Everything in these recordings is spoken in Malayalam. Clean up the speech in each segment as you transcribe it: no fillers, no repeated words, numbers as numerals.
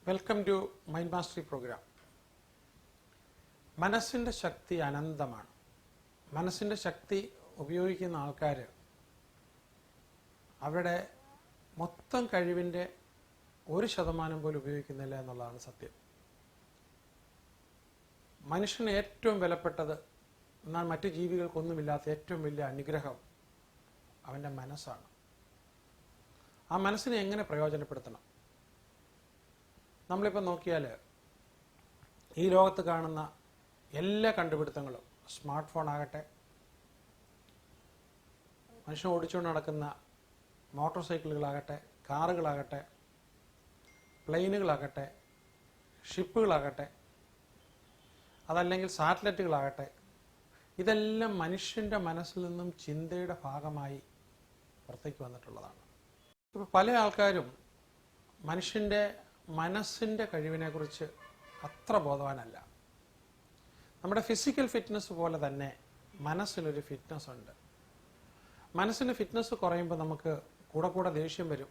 Welcome to mind mastery programme. മനസ്സിൻ്റെ ശക്തി അനന്തമാണ്. മനസ്സിൻ്റെ ശക്തി ഉപയോഗിക്കുന്ന ആൾക്കാർ അവരുടെ മൊത്തം കഴിവിൻ്റെ 1% പോലും ഉപയോഗിക്കുന്നില്ല എന്നുള്ളതാണ് സത്യം. മനുഷ്യന് ഏറ്റവും വിലപ്പെട്ടത്, എന്നാൽ മറ്റു ജീവികൾക്കൊന്നുമില്ലാത്ത ഏറ്റവും വലിയ അനുഗ്രഹം അവൻ്റെ മനസ്സാണ്. ആ മനസ്സിനെ എങ്ങനെ പ്രയോജനപ്പെടുത്തണം? നമ്മളിപ്പോൾ നോക്കിയാൽ ഈ ലോകത്ത് കാണുന്ന എല്ലാ കണ്ടുപിടുത്തങ്ങളും, സ്മാർട്ട് ഫോൺ ആകട്ടെ, മനുഷ്യൻ ഓടിച്ചുകൊണ്ട് നടക്കുന്ന മോട്ടോർ സൈക്കിളുകളാകട്ടെ, കാറുകളാകട്ടെ, പ്ലെയിനുകളാകട്ടെ, ഷിപ്പുകളാകട്ടെ, അതല്ലെങ്കിൽ സാറ്റലൈറ്റുകളാകട്ടെ, ഇതെല്ലാം മനുഷ്യൻ്റെ മനസ്സിൽ നിന്നും ചിന്തയുടെ ഭാഗമായി പുറത്തേക്ക് വന്നിട്ടുള്ളതാണ്. ഇപ്പോൾ പല ആൾക്കാരും മനുഷ്യൻ്റെ മനസ്സിൻ്റെ കഴിവിനെക്കുറിച്ച് അത്ര ബോധവാനല്ല. നമ്മുടെ ഫിസിക്കൽ ഫിറ്റ്നസ് പോലെ തന്നെ മനസ്സിലൊരു ഫിറ്റ്നസ് ഉണ്ട്. മനസ്സിന് ഫിറ്റ്നസ് കുറയുമ്പോൾ നമുക്ക് കൂടെ ദേഷ്യം വരും,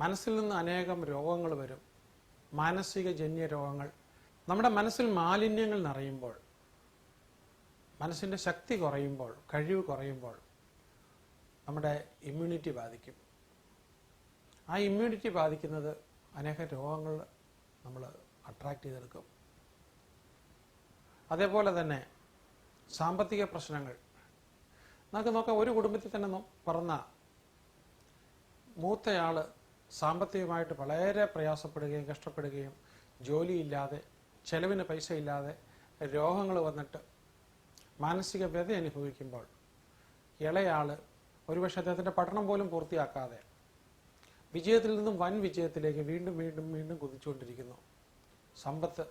മനസ്സിൽ നിന്ന് അനേകം രോഗങ്ങൾ വരും, മാനസിക ജന്യ രോഗങ്ങൾ. നമ്മുടെ മനസ്സിൽ മാലിന്യങ്ങൾ നിറയുമ്പോൾ, മനസ്സിൻ്റെ ശക്തി കുറയുമ്പോൾ, കഴിവ് കുറയുമ്പോൾ നമ്മുടെ ഇമ്മ്യൂണിറ്റി ബാധിക്കും. ആ ഇമ്മ്യൂണിറ്റി ബാധിക്കുന്നത് അനേക രോഗങ്ങൾ നമ്മൾ അട്രാക്റ്റ് ചെയ്തെടുക്കും. അതേപോലെ തന്നെ സാമ്പത്തിക പ്രശ്നങ്ങൾ നമുക്ക് നോക്കാം. ഒരു കുടുംബത്തിൽ തന്നെ പറഞ്ഞ മൂത്തയാൾ സാമ്പത്തികമായിട്ട് വളരെ പ്രയാസപ്പെടുകയും കഷ്ടപ്പെടുകയും ജോലിയില്ലാതെ, ചെലവിന് പൈസ ഇല്ലാതെ, രോഗങ്ങൾ വന്നിട്ട് മാനസിക വ്യത അനുഭവിക്കുമ്പോൾ ഇളയാൾ ഒരുപക്ഷെ അദ്ദേഹത്തിൻ്റെ പഠനം പോലും പൂർത്തിയാക്കാതെ വിജയത്തിൽ നിന്നും വൻ വിജയത്തിലേക്ക് വീണ്ടും കുതിച്ചുകൊണ്ടിരിക്കുന്നു. സമ്പത്ത്,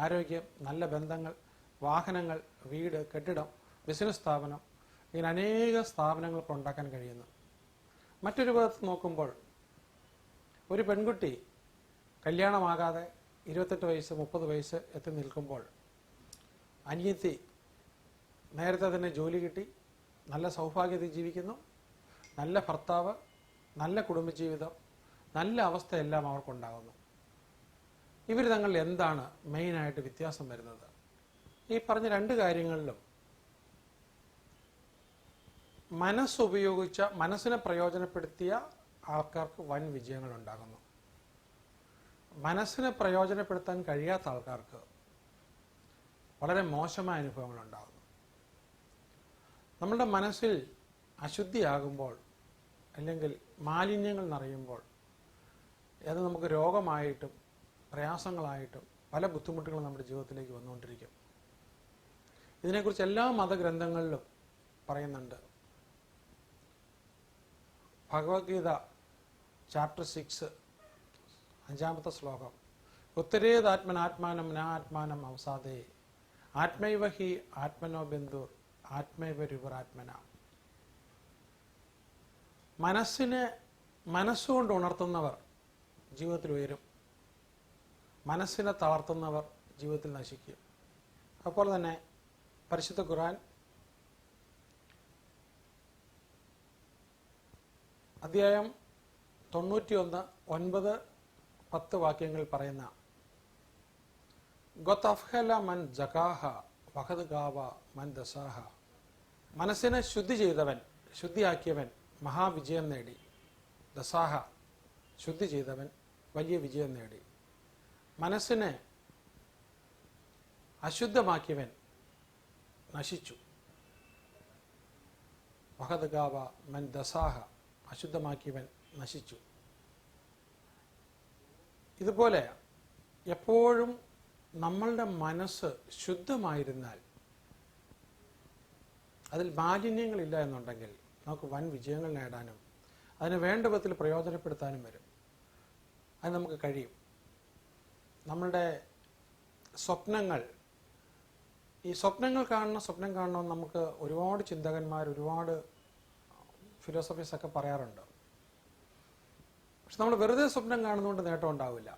ആരോഗ്യം, നല്ല ബന്ധങ്ങൾ, വാഹനങ്ങൾ, വീട്, കെട്ടിടം, ബിസിനസ് സ്ഥാപനം, ഇങ്ങനെ അനേക സ്ഥാപനങ്ങൾ ഉണ്ടാക്കാൻ കഴിയുന്നു. മറ്റൊരു വിധത്തിൽ നോക്കുമ്പോൾ ഒരു പെൺകുട്ടി കല്യാണമാകാതെ 28 വയസ്സ് 30 വയസ്സ് എത്തി നിൽക്കുമ്പോൾ അനിയത്തി നേരത്തെ തന്നെ ജോലി കിട്ടി, നല്ല സൗഭാഗ്യത്തിൽ ജീവിക്കുന്നു, നല്ല ഭർത്താവ്, നല്ല കുടുംബജീവിതം, നല്ല അവസ്ഥയെല്ലാം അവർക്കുണ്ടാകുന്നു. ഇവർ തങ്ങളിൽ എന്താണ് മെയിനായിട്ട് വ്യത്യാസം വരുന്നത്? ഈ പറഞ്ഞ രണ്ട് കാര്യങ്ങളിലും മനസ്സുപയോഗിച്ച, മനസ്സിനെ പ്രയോജനപ്പെടുത്തിയ ആൾക്കാർക്ക് വൻ വിജയങ്ങൾ ഉണ്ടാകുന്നു. മനസ്സിനെ പ്രയോജനപ്പെടുത്താൻ കഴിയാത്ത ആൾക്കാർക്ക് വളരെ മോശമായ അനുഭവങ്ങൾ ഉണ്ടാകുന്നു. നമ്മളുടെ മനസ്സിൽ അശുദ്ധിയാകുമ്പോൾ, അല്ലെങ്കിൽ മാലിന്യങ്ങൾ നിറയുമ്പോൾ അത് നമുക്ക് രോഗമായിട്ടും പ്രയാസങ്ങളായിട്ടും പല ബുദ്ധിമുട്ടുകളും നമ്മുടെ ജീവിതത്തിലേക്ക് വന്നുകൊണ്ടിരിക്കും. ഇതിനെക്കുറിച്ച് എല്ലാ മതഗ്രന്ഥങ്ങളിലും പറയുന്നുണ്ട്. ഭഗവത്ഗീത ചാപ്റ്റർ 6 5-ാമത്തെ ശ്ലോകം, ഉത്തരേതാത്മനാത്മാനം നാത്മാനം അവസാദേ ആത്മൈവ ഹി ആത്മനോ ബന്ധുർ ആത്മൈവ രുപരാത്മന. മനസ്സിനെ മനസ്സുകൊണ്ട് ഉണർത്തുന്നവർ ജീവിതത്തിൽ ഉയരും, മനസ്സിനെ തളർത്തുന്നവർ ജീവിതത്തിൽ നശിക്കും. അതുപോലെ തന്നെ പരിശുദ്ധ ഖുർആൻ അധ്യായം 91 9-10 വാക്യങ്ങളിൽ പറയുന്ന ഗൊത്തഫ്ഹല മൻ ജകാഹ വഹദ് ഗാവ മൻ ദസാഹ. മനസ്സിനെ ശുദ്ധി ചെയ്തവൻ, ശുദ്ധിയാക്കിയവൻ മഹാവിജയം നേടി. ദസാഹ, ശുദ്ധി ചെയ്തവൻ വലിയ വിജയം നേടി. മനസ്സിനെ അശുദ്ധമാക്കിയവൻ നശിച്ചു. വഹദ് ഗാവ മൻ ദസാഹ, അശുദ്ധമാക്കിയവൻ നശിച്ചു. ഇതുപോലെ എപ്പോഴും നമ്മളുടെ മനസ്സ് ശുദ്ധമായിരുന്നാൽ, അതിൽ മാലിന്യങ്ങളില്ല എന്നുണ്ടെങ്കിൽ നമുക്ക് വൻ വിജയങ്ങൾ നേടാനും അതിന് വേണ്ട വിധത്തിൽ പ്രയോജനപ്പെടുത്താനും വരും. അത് നമുക്ക് കഴിയും. നമ്മളുടെ സ്വപ്നങ്ങൾ, ഈ സ്വപ്നം കാണണമെന്ന് നമുക്ക് ഒരുപാട് ചിന്തകന്മാർ, ഒരുപാട് ഫിലോസഫീസൊക്കെ പറയാറുണ്ട്. പക്ഷെ നമ്മൾ വെറുതെ സ്വപ്നം കാണുന്നതുകൊണ്ട് നേട്ടം ഉണ്ടാവില്ല.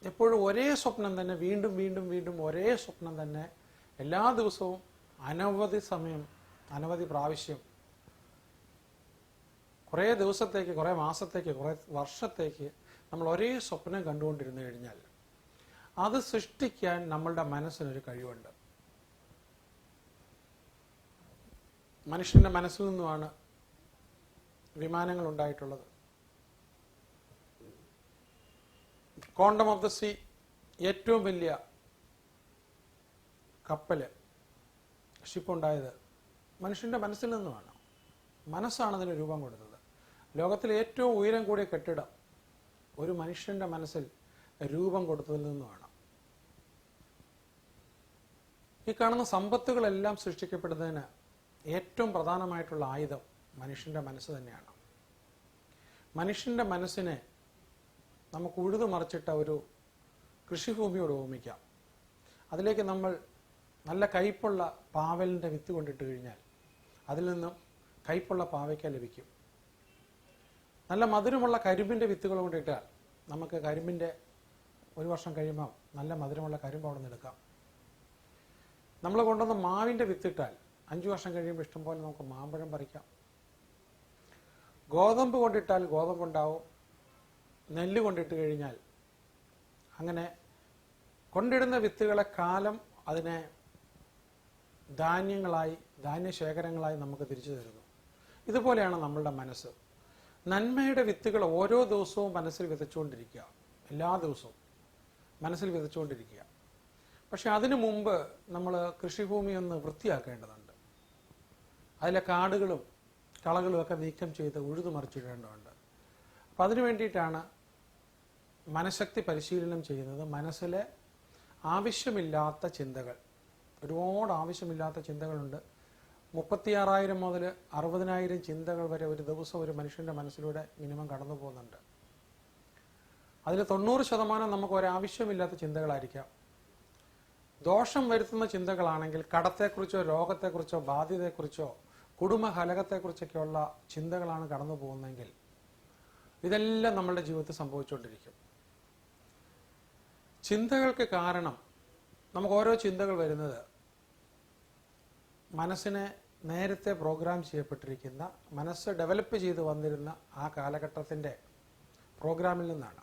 എപ്പോഴും ഒരേ സ്വപ്നം തന്നെ വീണ്ടും ഒരേ സ്വപ്നം തന്നെ എല്ലാ ദിവസവും അനവധി സമയം, അനവധി പ്രാവശ്യം, കുറേ ദിവസത്തേക്ക്, കുറേ മാസത്തേക്ക്, കുറേ വർഷത്തേക്ക് നമ്മൾ ഒരേ സ്വപ്നം കണ്ടുകൊണ്ടിരുന്നു കഴിഞ്ഞാൽ അത് സൃഷ്ടിക്കാൻ നമ്മളുടെ മനസ്സിനൊരു കഴിവുണ്ട്. മനുഷ്യന്റെ മനസ്സിൽ നിന്നുമാണ് വിമാനങ്ങൾ ഉണ്ടായിട്ടുള്ളത്. ക്വാണ്ടം ഓഫ് ദ സീ, ഏറ്റവും വലിയ കപ്പല്, ഷിപ്പ് ഉണ്ടായത് മനുഷ്യന്റെ മനസ്സിൽ നിന്നുമാണ്. മനസ്സാണ് അതിന് രൂപം കൊടുത്തത്. ലോകത്തിലെ ഏറ്റവും ഉയരം കൂടിയ കെട്ടിടം ഒരു മനുഷ്യന്റെ മനസ്സിൽ രൂപം കൊടുത്തതിൽ നിന്നുമാണ്. ഈ കാണുന്ന സമ്പത്തുകളെല്ലാം സൃഷ്ടിക്കപ്പെടുന്നതിന് ഏറ്റവും പ്രധാനമായിട്ടുള്ള ആയുധം മനുഷ്യന്റെ മനസ്സ് തന്നെയാണ്. മനുഷ്യന്റെ മനസ്സിനെ നമുക്ക് ഉഴുതു മറിച്ചിട്ട ഒരു കൃഷിഭൂമിയോട് ഉപമിക്കാം. അതിലേക്ക് നമ്മൾ നല്ല കയ്പുള്ള പാവലിൻ്റെ വിത്ത് കൊണ്ടിട്ട് കഴിഞ്ഞാൽ അതിൽ നിന്നും കയ്പുള്ള പാവയ്ക്ക ലഭിക്കും. നല്ല മധുരമുള്ള കരിമ്പിൻ്റെ വിത്തുകൾ കൊണ്ടിട്ടാൽ നമുക്ക് കരിമ്പിൻ്റെ 1 വർഷം കഴിയുമ്പോൾ നല്ല മധുരമുള്ള കരിമ്പ് അവിടെ നിന്ന് എടുക്കാം. നമ്മൾ കൊണ്ടുവന്ന മാവിൻ്റെ വിത്തിട്ടാൽ 5 വർഷം കഴിയുമ്പോൾ ഇഷ്ടംപോലെ നമുക്ക് മാമ്പഴം പറിക്കാം. ഗോതമ്പ് കൊണ്ടിട്ടാൽ ഗോതമ്പുണ്ടാവും. നെല്ല് കൊണ്ടിട്ട് കഴിഞ്ഞാൽ അങ്ങനെ കൊണ്ടിടുന്ന വിത്തുകളെ കാലം അതിനെ ധാന്യങ്ങളായി, ധാന്യശേഖരങ്ങളായി നമുക്ക് തിരിച്ചു തരുന്നു. ഇതുപോലെയാണ് നമ്മളുടെ മനസ്സ്. നന്മയുടെ വിത്തുകൾ ഓരോ ദിവസവും മനസ്സിൽ വിതച്ചുകൊണ്ടിരിക്കുക, എല്ലാ ദിവസവും മനസ്സിൽ വിതച്ചുകൊണ്ടിരിക്കുക. പക്ഷെ അതിനു മുമ്പ് നമ്മൾ കൃഷിഭൂമി ഒന്ന് വൃത്തിയാക്കേണ്ടതുണ്ട്. അതിലെ കാടുകളും കളകളും ഒക്കെ നീക്കം ചെയ്ത് ഉഴുതു മറിച്ചിടേണ്ടതുണ്ട്. അപ്പം അതിനു വേണ്ടിയിട്ടാണ് മനഃശക്തി പരിശീലനം ചെയ്യുന്നത്. മനസ്സിലെ ആവശ്യമില്ലാത്ത ചിന്തകൾ, ഒരുപാട് ആവശ്യമില്ലാത്ത ചിന്തകളുണ്ട്. 36,000 മുതൽ 60,000 ചിന്തകൾ വരെ ഒരു ദിവസം ഒരു മനുഷ്യന്റെ മനസ്സിലൂടെ മിനിമം കടന്നു പോകുന്നുണ്ട്. അതിൽ 90% നമുക്ക് ഒരാവശ്യമില്ലാത്ത ചിന്തകളായിരിക്കാം. ദോഷം വരുത്തുന്ന ചിന്തകളാണെങ്കിൽ കടത്തെക്കുറിച്ചോ രോഗത്തെക്കുറിച്ചോ ബാധ്യതയെക്കുറിച്ചോ കുടുംബകലഹത്തെക്കുറിച്ചൊക്കെയുള്ള ചിന്തകളാണ് കടന്നു പോകുന്നതെങ്കിൽ ഇതെല്ലാം നമ്മളുടെ ജീവിതത്തിൽ സംഭവിച്ചുകൊണ്ടിരിക്കും. ചിന്തകൾക്ക് കാരണം, നമുക്ക് ഓരോ ചിന്തകൾ വരുന്നത് മനസ്സിനെ നേരത്തെ പ്രോഗ്രാം ചെയ്യപ്പെട്ടിരിക്കുന്ന, മനസ്സ് ഡെവലപ്പ് ചെയ്ത് വന്നിരുന്ന ആ കാലഘട്ടത്തിൻ്റെ പ്രോഗ്രാമിൽ നിന്നാണ്.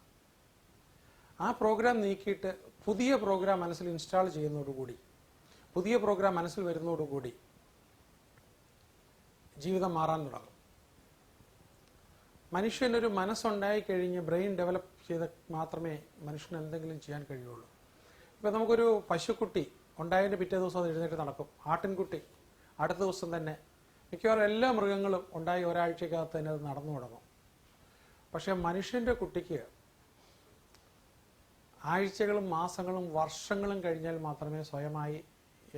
ആ പ്രോഗ്രാം നീക്കിയിട്ട് പുതിയ പ്രോഗ്രാം മനസ്സിൽ ഇൻസ്റ്റാൾ ചെയ്യുന്നതോടുകൂടി, പുതിയ പ്രോഗ്രാം മനസ്സിൽ വരുന്നതോടുകൂടി ജീവിതം മാറാൻ തുടങ്ങും. മനുഷ്യനൊരു മനസ്സുണ്ടായി കഴിഞ്ഞ് ബ്രെയിൻ ഡെവലപ്പ് ചെയ്ത് മാത്രമേ മനുഷ്യന് എന്തെങ്കിലും ചെയ്യാൻ കഴിയുള്ളൂ. ഇപ്പം നമുക്കൊരു പശുക്കുട്ടി ഉണ്ടായതിൻ്റെ പിറ്റേ ദിവസം അത് എഴുന്നേറ്റ് നടക്കും. ആട്ടിൻകുട്ടി അടുത്ത ദിവസം തന്നെ, മിക്കവാറും എല്ലാ മൃഗങ്ങളും ഉണ്ടായി ഒരാഴ്ചക്കകത്ത് തന്നെ അത് നടന്നു തുടങ്ങും. പക്ഷെ മനുഷ്യൻ്റെ കുട്ടിക്ക് ആഴ്ചകളും മാസങ്ങളും വർഷങ്ങളും കഴിഞ്ഞാൽ മാത്രമേ സ്വയമായി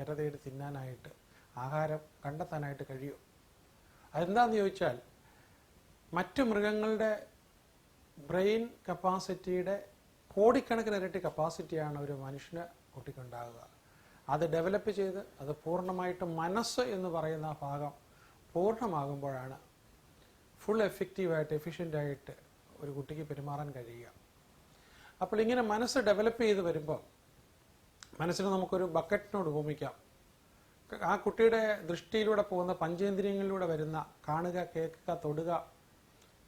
ഇര തേടി തിന്നാനായിട്ട്, ആഹാരം കണ്ടെത്താനായിട്ട് കഴിയൂ. അതെന്താണെന്ന് ചോദിച്ചാൽ, മറ്റു മൃഗങ്ങളുടെ ബ്രെയിൻ കപ്പാസിറ്റിയുടെ കോടിക്കണക്കിന് ഇരട്ടി കപ്പാസിറ്റിയാണ് ഒരു മനുഷ്യന് കുട്ടിക്കുണ്ടാകുക. അത് ഡെവലപ്പ് ചെയ്ത് അത് പൂർണ്ണമായിട്ട് മനസ്സ് എന്ന് പറയുന്ന ആ ഭാഗം പൂർണ്ണമാകുമ്പോഴാണ് ഫുൾ എഫക്റ്റീവായിട്ട്, എഫിഷ്യൻ്റായിട്ട് ഒരു കുട്ടിക്ക് പെരുമാറാൻ കഴിയുക. അപ്പോൾ ഇങ്ങനെ മനസ്സ് ഡെവലപ്പ് ചെയ്ത് വരുമ്പോൾ മനസ്സിന് നമുക്കൊരു ബക്കറ്റിനോട് ഉപമിക്കാം. ആ കുട്ടിയുടെ ദൃഷ്ടിയിലൂടെ പോകുന്ന പഞ്ചേന്ദ്രിയങ്ങളിലൂടെ വരുന്ന കാണുക, കേൾക്കുക, തൊടുക,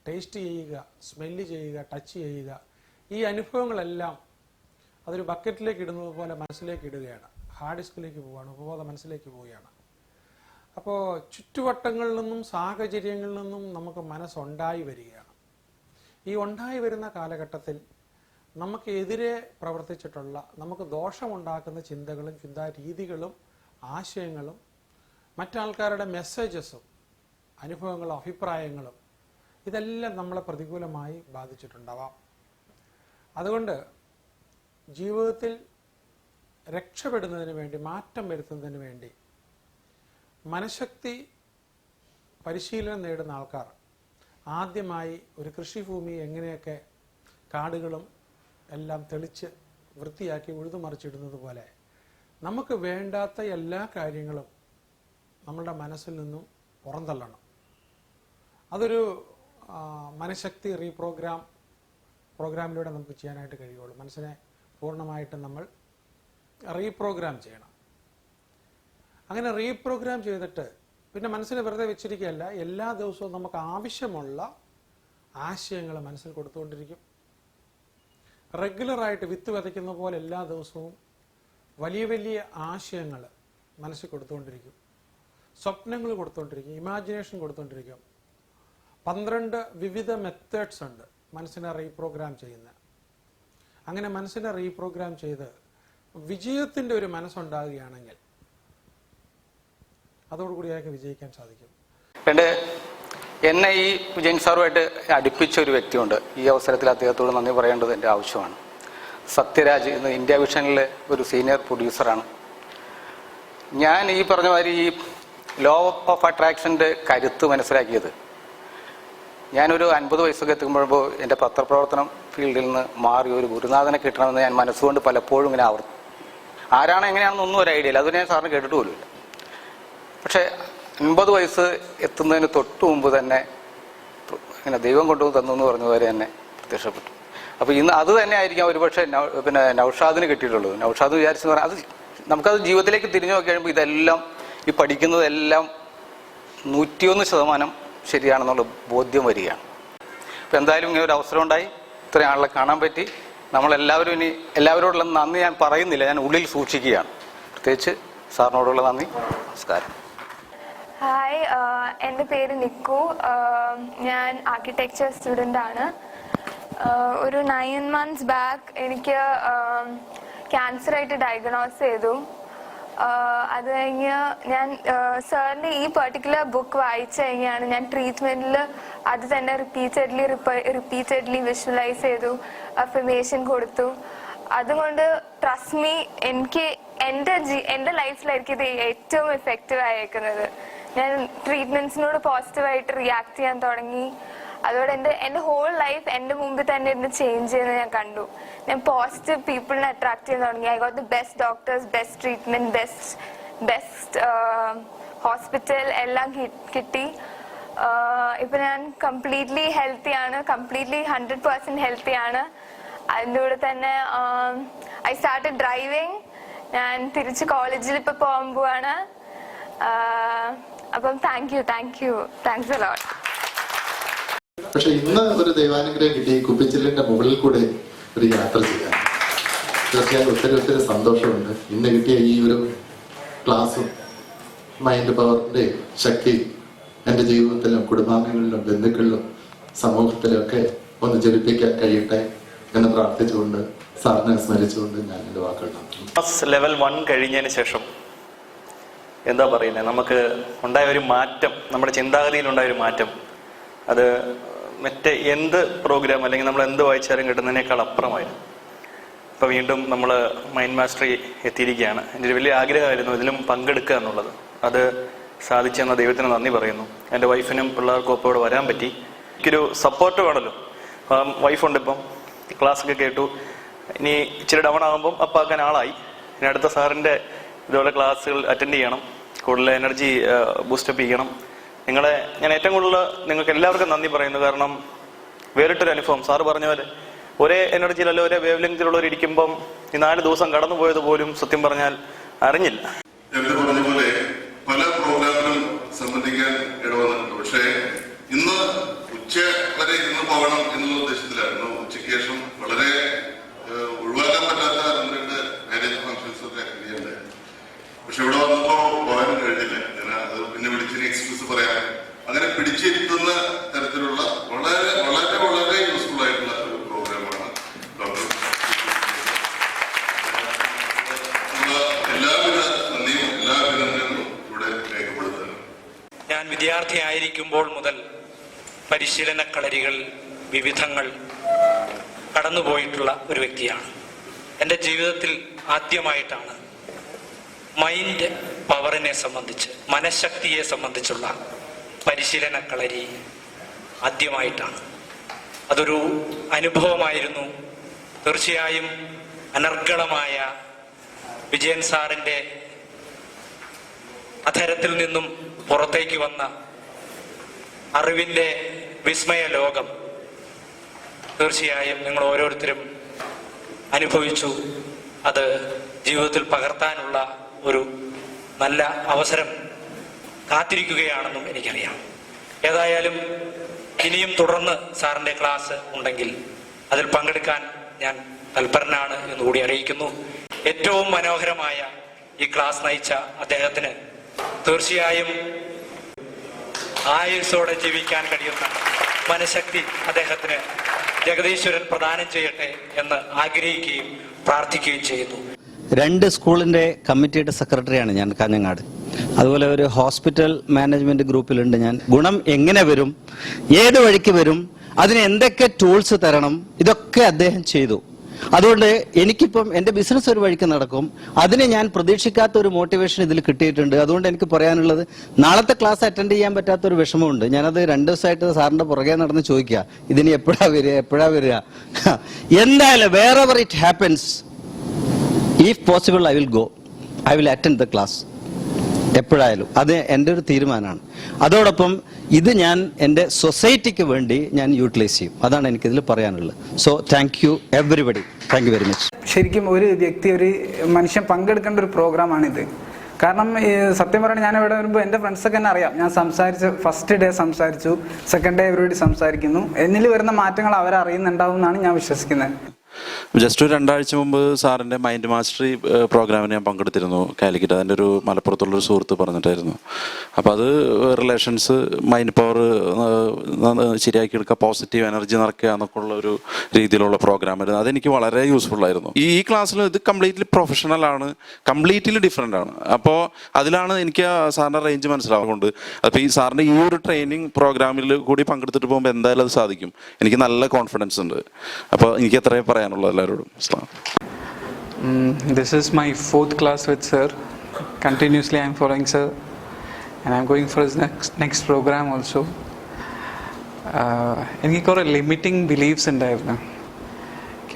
ടേസ്റ്റ് ചെയ്യുക, സ്മെല്ല് ചെയ്യുക, ടച്ച് ചെയ്യുക, ഈ അനുഭവങ്ങളെല്ലാം അതൊരു ബക്കറ്റിലേക്ക് ഇടുന്നത് പോലെ മനസ്സിലേക്ക് ഇടുകയാണ്. ഹാർഡ് ഡിസ്കിലേക്ക് പോവുകയാണ്, ഉപബോധ മനസ്സിലേക്ക് പോവുകയാണ്. അപ്പോൾ ചുറ്റുവട്ടങ്ങളിൽ നിന്നും സാഹചര്യങ്ങളിൽ നിന്നും നമുക്ക് മനസ്സുണ്ടായി വരികയാണ്. ഈ ഉണ്ടായി വരുന്ന കാലഘട്ടത്തിൽ നമുക്ക് എതിരെ പ്രവർത്തിച്ചിട്ടുള്ള, നമുക്ക് ദോഷമുണ്ടാക്കുന്ന ചിന്തകളും ചിന്താരീതികളും ആശയങ്ങളും മറ്റാൾക്കാരുടെ മെസ്സേജസും അനുഭവങ്ങളും അഭിപ്രായങ്ങളും ഇതെല്ലാം നമ്മളെ പ്രതികൂലമായി ബാധിച്ചിട്ടുണ്ടാവാം. അതുകൊണ്ട് ജീവിതത്തിൽ രക്ഷപ്പെടുന്നതിന് വേണ്ടി, മാറ്റം വരുത്തുന്നതിന് വേണ്ടി മനഃശക്തി പരിശീലനം നേടുന്ന ആൾക്കാർ ആദ്യമായി ഒരു കൃഷിഭൂമി എങ്ങനെയൊക്കെ കാടുകളും എല്ലാം തെളിച്ച് വൃത്തിയാക്കി ഉഴുതുമറിച്ചിടുന്നത് പോലെ നമുക്ക് വേണ്ടാത്ത എല്ലാ കാര്യങ്ങളും നമ്മളുടെ മനസ്സിൽ നിന്നും പുറന്തള്ളണം. അതൊരു മനഃശക്തി പ്രോഗ്രാമിലൂടെ നമുക്ക് ചെയ്യാനായിട്ട് കഴിയുള്ളൂ. മനസ്സിനെ പൂർണ്ണമായിട്ട് നമ്മൾ റീപ്രോഗ്രാം ചെയ്യണം. അങ്ങനെ റീപ്രോഗ്രാം ചെയ്തിട്ട് പിന്നെ മനസ്സിനെ വെറുതെ വെച്ചിരിക്കുകയല്ല, എല്ലാ ദിവസവും നമുക്ക് ആവശ്യമുള്ള ആശയങ്ങൾ മനസ്സിൽ കൊടുത്തുകൊണ്ടിരിക്കും. റെഗുലറായിട്ട് വിത്ത് വിതയ്ക്കുന്ന പോലെ എല്ലാ ദിവസവും വലിയ വലിയ ആശയങ്ങൾ മനസ്സിൽ കൊടുത്തുകൊണ്ടിരിക്കും, സ്വപ്നങ്ങൾ കൊടുത്തുകൊണ്ടിരിക്കും, ഇമാജിനേഷൻ കൊടുത്തുകൊണ്ടിരിക്കും. 12 വിവിധ മെത്തേഡ്സ് ഉണ്ട് മനസ്സിനെ റീപ്രോഗ്രാം ചെയ്യുന്ന. അങ്ങനെ മനസ്സിനെ റീപ്രോഗ്രാം ചെയ്ത് വിജയത്തിൻ്റെ ഒരു മനസ്സുണ്ടാകുകയാണെങ്കിൽ അതോടുകൂടി അയാൾക്ക് വിജയിക്കാൻ സാധിക്കും. എന്നെ ഈ വിജയൻ സാറുമായിട്ട് അടുപ്പിച്ച ഒരു വ്യക്തിയുണ്ട്. ഈ അവസരത്തിൽ അദ്ദേഹത്തോട് നന്ദി പറയേണ്ടത് എൻ്റെ ആവശ്യമാണ്. സത്യരാജ് ഇന്ന് ഇന്ത്യ വിഷനിലെ ഒരു സീനിയർ പ്രൊഡ്യൂസറാണ്. ഞാൻ ഈ പറഞ്ഞ മാതിരി ഈ ലോ ഓഫ് അട്രാക്ഷൻ്റെ കരുത്ത് മനസ്സിലാക്കിയത് ഞാനൊരു 50 വയസ്സൊക്കെ എത്തുമ്പോഴപ്പോൾ എൻ്റെ പത്രപ്രവർത്തനം ഫീൽഡിൽ നിന്ന് മാറി ഒരു ഗുരുനാഥനെ കിട്ടണമെന്ന് ഞാൻ മനസ്സുകൊണ്ട് പലപ്പോഴും ഇങ്ങനെ ആരാണ് എങ്ങനെയാണെന്നൊന്നും ഒരു ഐഡിയ ഇല്ല. അത് ഞാൻ സാറിന് കേട്ടിട്ട് പോലുമില്ല. പക്ഷേ 50 വയസ്സ് എത്തുന്നതിന് തൊട്ട് മുമ്പ് തന്നെ ഇങ്ങനെ ദൈവം കൊണ്ടുവന്ന് തന്നു എന്ന് പറഞ്ഞതുവരെ തന്നെ പ്രത്യക്ഷപ്പെട്ടു. അപ്പോൾ ഇന്ന് അത് തന്നെ ആയിരിക്കാം ഒരുപക്ഷെ നൗഷാദിന് കിട്ടിയിട്ടുള്ളത്. നൗഷാദ് വിചാരിച്ചെന്ന് പറഞ്ഞാൽ അത് നമുക്കത് ജീവിതത്തിലേക്ക് തിരിഞ്ഞു നോക്കി കഴിയുമ്പോൾ ഇതെല്ലാം ഈ പഠിക്കുന്നതെല്ലാം 101% ശരിയാണെന്നുള്ള ബോധ്യം വരികയാണ്. അപ്പോൾ എന്തായാലും ഇങ്ങനെ ഒരു അവസരം ഉണ്ടായി, ഇത്രയും ആളെ കാണാൻ പറ്റി. നമ്മളെല്ലാവരും ഇനി എല്ലാവരോടുള്ള നന്ദി ഞാൻ പറയുന്നില്ല, ഞാൻ ഉള്ളിൽ സൂക്ഷിക്കുകയാണ്. പ്രത്യേകിച്ച് സാറിനോടുള്ള നന്ദി. നമസ്കാരം. ഹായ്, എൻ്റെ പേര് നിക്കു. ഞാൻ ആർക്കിടെക്ചർ സ്റ്റുഡൻ്റ് ആണ്. ഒരു 9 months ബാക്ക് എനിക്ക് ക്യാൻസറായിട്ട് ഡയഗ്നോസ് ചെയ്തു. അത് കഴിഞ്ഞ് ഞാൻ സാറിൻ്റെ ഈ പെർട്ടിക്കുലർ ബുക്ക് വായിച്ചു കഴിഞ്ഞാണ് ഞാൻ ട്രീറ്റ്മെൻറ്റിൽ അത് തന്നെ റിപ്പീറ്റഡ്ലി വിഷ്വലൈസ് ചെയ്തു, അഫർമേഷൻ കൊടുത്തു. അതുകൊണ്ട് ട്രസ്റ്റ് മീ, എനിക്ക് എൻ്റെ ലൈഫിലായിരിക്കും ഇത് ഏറ്റവും എഫക്റ്റീവ് ആയേക്കുന്നത്. ഞാൻ ട്രീറ്റ്മെൻറ്റ്സിനോട് പോസിറ്റീവായിട്ട് റിയാക്ട് ചെയ്യാൻ തുടങ്ങി. അതോടെ എൻ്റെ ഹോൾ ലൈഫ് എൻ്റെ മുമ്പിൽ തന്നെ ഇരുന്ന് ചേഞ്ച് ചെയ്യുന്നത് ഞാൻ കണ്ടു. ഞാൻ പോസിറ്റീവ് പീപ്പിളിനെ അട്രാക്ട് ചെയ്യാൻ തുടങ്ങി. I got the best doctors, best treatment, best hospital എല്ലാം കിട്ടി. ഇപ്പം ഞാൻ കംപ്ലീറ്റ്ലി ഹെൽത്തിയാണ്, കംപ്ലീറ്റ്ലി 100% ഹെൽത്തിയാണ്. അതിൻ്റെ കൂടെ തന്നെ ഐ സ്റ്റാർട്ടഡ് ഡ്രൈവിങ്. ഞാൻ തിരിച്ച് കോളേജിൽ ഇപ്പം പോകാൻ പോവാണ്. അപ്പം താങ്ക്സ് എ ലോട്ട്. പക്ഷെ ഇന്ന് ഒരു ദൈവാനുഗ്രഹം കിട്ടി, ഈ കുപ്പിച്ചില്ലിന്റെ മുകളിൽ കൂടെ ഒരു യാത്ര ചെയ്യാൻ. തീർച്ചയായും ഒത്തിരി സന്തോഷമുണ്ട്. ഇന്ന് കിട്ടിയ ഈ ഒരു ക്ലാസ്സും മൈൻഡ് പവറിന്റെ ശക്തി എൻ്റെ ജീവിതത്തിലും കുടുംബാംഗങ്ങളിലും ബന്ധുക്കളിലും സമൂഹത്തിലും ഒക്കെ ഒന്ന് ജ്വലിപ്പിക്കാൻ കഴിയട്ടെ എന്ന് പ്രാർത്ഥിച്ചുകൊണ്ട് സാറിനെ സ്മരിച്ചുകൊണ്ട് ഞാൻ എൻ്റെ വാക്കുകൾ നടത്തുന്നു. ലെവൽ 1 കഴിഞ്ഞതിന് ശേഷം എന്താ പറയുന്നത്, നമുക്ക് ഉണ്ടായ ഒരു മാറ്റം, നമ്മുടെ ചിന്താഗതിയിലുണ്ടായ ഒരു മാറ്റം, അത് മറ്റേ എന്ത് പ്രോഗ്രാം അല്ലെങ്കിൽ നമ്മൾ എന്ത് വായിച്ചാലും കിട്ടുന്നതിനേക്കാൾ അപ്പുറമായിരുന്നു. ഇപ്പോൾ വീണ്ടും നമ്മൾ മൈൻഡ് മാസ്റ്ററി എത്തിയിരിക്കുകയാണ്. എൻ്റെ ഒരു വലിയ ആഗ്രഹമായിരുന്നു ഇതിലും പങ്കെടുക്കുക എന്നുള്ളത്. അത് സാധിച്ചെന്ന ദൈവത്തിന് നന്ദി പറയുന്നു. എൻ്റെ വൈഫിനും പിള്ളേർക്കും ഒപ്പം ഇവിടെ വരാൻ പറ്റി. എനിക്കൊരു സപ്പോർട്ട് വേണമല്ലോ. വൈഫുണ്ട്, ഇപ്പം ക്ലാസ്സൊക്കെ കേട്ടു. ഇനി ഇച്ചിരി ഡൗൺ ആകുമ്പം അപ്പാക്കാൻ ആളായി. ഇനി അടുത്ത സാറിൻ്റെ ഇതുപോലെ ക്ലാസ്സുകൾ അറ്റൻഡ് ചെയ്യണം, കൂടുതൽ എനർജി ബൂസ്റ്റപ്പ് ചെയ്യണം. നിങ്ങളെ ഞാൻ ഏറ്റവും കൂടുതൽ നിങ്ങൾക്ക് എല്ലാവർക്കും നന്ദി പറയുന്നു. കാരണം വേറിട്ടൊരു അനുഭവം, സാറ് പറഞ്ഞ പോലെ ഒരേ എനർജിയിലല്ല ഒരേ വേവ് ലെങ്തിലുള്ളവർ ഇരിക്കുമ്പം ഈ 4 ദിവസം കടന്നു പോയത് പോലും സത്യം പറഞ്ഞാൽ അറിഞ്ഞില്ല. നേരത്തെ പറഞ്ഞ പോലെ പല പ്രോഗ്രാമിലും സംബന്ധിക്കാൻ ഇടവന്നിട്ടുണ്ട്. പക്ഷേ ഇന്ന് ഉച്ച വരെ ഇന്ന് പോകണം എന്നുള്ള ഉദ്ദേശത്തിലായിരുന്നു. ഉച്ചയ്ക്ക് ശേഷം വളരെ ഒഴിവാക്കാൻ പറ്റാത്ത 2 മാരേജ് ഫംഗ്ഷൻസ് ഒക്കെ അറ്റൻഡ് ചെയ്യണ്ടായിരുന്നു. പക്ഷെ ഇവിടെ വന്നപ്പോ പോകാൻ കഴിഞ്ഞില്ല. ഞാൻ അത് പിന്നെ വിളിച്ചതിന് എക്സ്ക്യൂസ് പറയാം. അങ്ങനെ പിടിച്ചിരുത്തുന്ന തരത്തിലുള്ള വളരെ വളരെ വളരെ യൂസ്ഫുൾ ആയിട്ടുള്ള ഒരു പ്രോഗ്രാമാണ് ഡോക്ടർ. എല്ലാവിധ നന്ദിയും എല്ലാ അഭിനന്ദനങ്ങളും ഇവിടെ രേഖപ്പെടുത്തുന്നു. ഞാൻ വിദ്യാർത്ഥിയായിരിക്കുമ്പോൾ മുതൽ പരിശീലന കളരികൾ വിവിധങ്ങൾ കടന്നുപോയിട്ടുള്ള ഒരു വ്യക്തിയാണ്. എൻ്റെ ജീവിതത്തിൽ ആദ്യമായിട്ടാണ് മൈൻഡ് പവറിനെ സംബന്ധിച്ച്, മനഃശക്തിയെ സംബന്ധിച്ചുള്ള പരിശീലന കളരി ആദ്യമായിട്ടാണ്. അതൊരു അനുഭവമായിരുന്നു. തീർച്ചയായും അനർഗളമായ വിജയൻ സാറിൻ്റെ അധരത്തിൽ നിന്നും പുറത്തേക്ക് വന്ന അറിവിൻ്റെ വിസ്മയ ലോകം തീർച്ചയായും നിങ്ങൾ ഓരോരുത്തരും അനുഭവിച്ചു. അത് ജീവിതത്തിൽ പകർത്താനുള്ള ഒരു നല്ല അവസരം കാത്തിരിക്കുകയാണെന്നും എനിക്കറിയാം. ഏതായാലും ഇനിയും തുടർന്ന് സാറിൻ്റെ ക്ലാസ് ഉണ്ടെങ്കിൽ അതിൽ പങ്കെടുക്കാൻ ഞാൻ തൽപരനാണ് എന്നുകൂടി അറിയിക്കുന്നു. ഏറ്റവും മനോഹരമായ ഈ ക്ലാസ് നയിച്ച അദ്ദേഹത്തിന് തീർച്ചയായും ആയുസ്സോടെ ജീവിക്കാൻ കഴിയുന്ന മനഃശക്തി അദ്ദേഹത്തിന് ജഗദീശ്വരൻ പ്രദാനം ചെയ്യട്ടെ എന്ന് ആഗ്രഹിക്കുകയും പ്രാർത്ഥിക്കുകയും ചെയ്യുന്നു. 2 സ്കൂളിന്റെ കമ്മിറ്റിയുടെ സെക്രട്ടറിയാണ് ഞാൻ കാഞ്ഞങ്ങാട്. അതുപോലെ ഒരു ഹോസ്പിറ്റൽ മാനേജ്മെന്റ് ഗ്രൂപ്പിലുണ്ട് ഞാൻ. ഗുണം എങ്ങനെ വരും, ഏത് വഴിക്ക് വരും, അതിന് എന്തൊക്കെ ടൂൾസ് തരണം, ഇതൊക്കെ അദ്ദേഹം ചെയ്തു. അതുകൊണ്ട് എനിക്കിപ്പം എൻ്റെ ബിസിനസ് ഒരു വഴിക്ക് നടക്കും. അതിന് ഞാൻ പ്രതീക്ഷിക്കാത്ത ഒരു മോട്ടിവേഷൻ ഇതിൽ കിട്ടിയിട്ടുണ്ട്. അതുകൊണ്ട് എനിക്ക് പറയാനുള്ളത്, നാളത്തെ ക്ലാസ് അറ്റൻഡ് ചെയ്യാൻ പറ്റാത്തൊരു വിഷമമുണ്ട്. ഞാനത് 2 ദിവസമായിട്ട് സാറിന്റെ പുറകെ നടന്ന് ചോദിക്കുക, ഇതിന് എപ്പോഴാ വരിക. എന്തായാലും whenever it happens, if possible I will go, I will attend the class. എപ്പോഴായാലും അത് എൻ്റെ ഒരു തീരുമാനമാണ്. അതോടൊപ്പം ഇത് ഞാൻ എൻ്റെ സൊസൈറ്റിക്ക് വേണ്ടി ഞാൻ യൂട്ടിലൈസ് ചെയ്യും. അതാണ് എനിക്കിതിൽ പറയാനുള്ളത്. So thank you everybody, thank you very much. ശരിക്കും ഒരു വ്യക്തി, ഒരു മനുഷ്യൻ പങ്കെടുക്കേണ്ട ഒരു പ്രോഗ്രാമാണിത്. കാരണം സത്യം പറഞ്ഞാൽ ഞാൻ ഇവിടെ വരുമ്പോൾ എൻ്റെ ഫ്രണ്ട്സൊക്കെ എന്നെ അറിയാം. ഞാൻ ഫസ്റ്റ് ഡേ സംസാരിച്ചു, സെക്കൻഡ് ഡേ ഇവരോട് സംസാരിക്കുന്നു. എന്നിൽ വരുന്ന മാറ്റങ്ങൾ അവരറിയുന്നുണ്ടാവും എന്നാണ് ഞാൻ വിശ്വസിക്കുന്നത്. ജസ്റ്റ് ഒരു 2 ആഴ്ച മുമ്പ് സാറിൻ്റെ മൈൻഡ് മാസ്റ്ററി പ്രോഗ്രാമിന് ഞാൻ പങ്കെടുത്തിരുന്നു കാലിക്കറ്റ്. അതിൻ്റെ ഒരു മലപ്പുറത്തുള്ളൊരു സുഹൃത്ത് പറഞ്ഞിട്ടായിരുന്നു. അപ്പോൾ അത് റിലേഷൻസ്, മൈൻഡ് പവർ ശരിയാക്കി എടുക്കുക, പോസിറ്റീവ് എനർജി നിറയ്ക്കുക എന്നൊക്കെ ഉള്ള ഒരു രീതിയിലുള്ള പ്രോഗ്രാമായിരുന്നു. അതെനിക്ക് വളരെ യൂസ്ഫുൾ ആയിരുന്നു. ഈ ക്ലാസ്സിൽ ഇത് കംപ്ലീറ്റ്ലി പ്രൊഫഷണലാണ്, കംപ്ലീറ്റ്ലി ഡിഫറെൻ്റ് ആണ്. അപ്പോൾ അതിലാണ് എനിക്ക് സാറിൻ്റെ റേഞ്ച് മനസ്സിലാവുന്നുണ്ട്. അപ്പോൾ ഈ സാറിൻ്റെ ഈ ഒരു ട്രെയിനിങ് പ്രോഗ്രാമിൽ കൂടി പങ്കെടുത്തിട്ട് പോകുമ്പോൾ എന്തായാലും അത് സാധിക്കും. എനിക്ക് നല്ല കോൺഫിഡൻസ് ഉണ്ട്. അപ്പോൾ എനിക്ക് എത്രയും പറയാനുള്ളത് എല്ലാവരോടും. This is my 4th class with sir. Continuously I am following sir and I am going for his next program also. എനിക്ക് കുറേ ലിമിറ്റിംഗ് ബിലീഫ്സ് ഉണ്ടായിരുന്നു.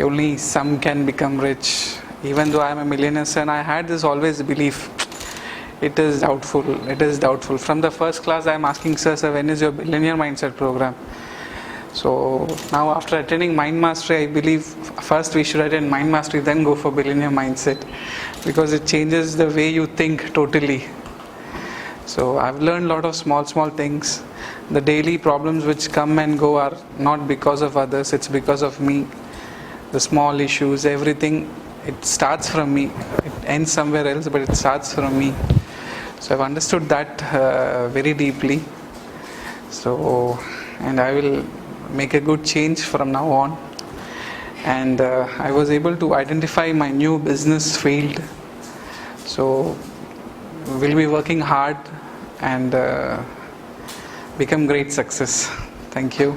Only some can become rich. Even though I am a millionaire and I had this always belief. It is doubtful. From the first class I am asking sir, when is your billionaire mindset program? So now after attending Mind Mastery, I believe first we should attend Mind Mastery, then go for billionaire mindset, because it changes the way you think totally. So I've learned a lot of small things. The daily problems which come and go are not because of others, it's because of me. The small issues, everything, it starts from me. It ends somewhere else, but it starts from me. So I've understood that very deeply. So, and I will make a good change from now on. And I was able to identify my new business field. So we'll be working hard and become great success. Thank you.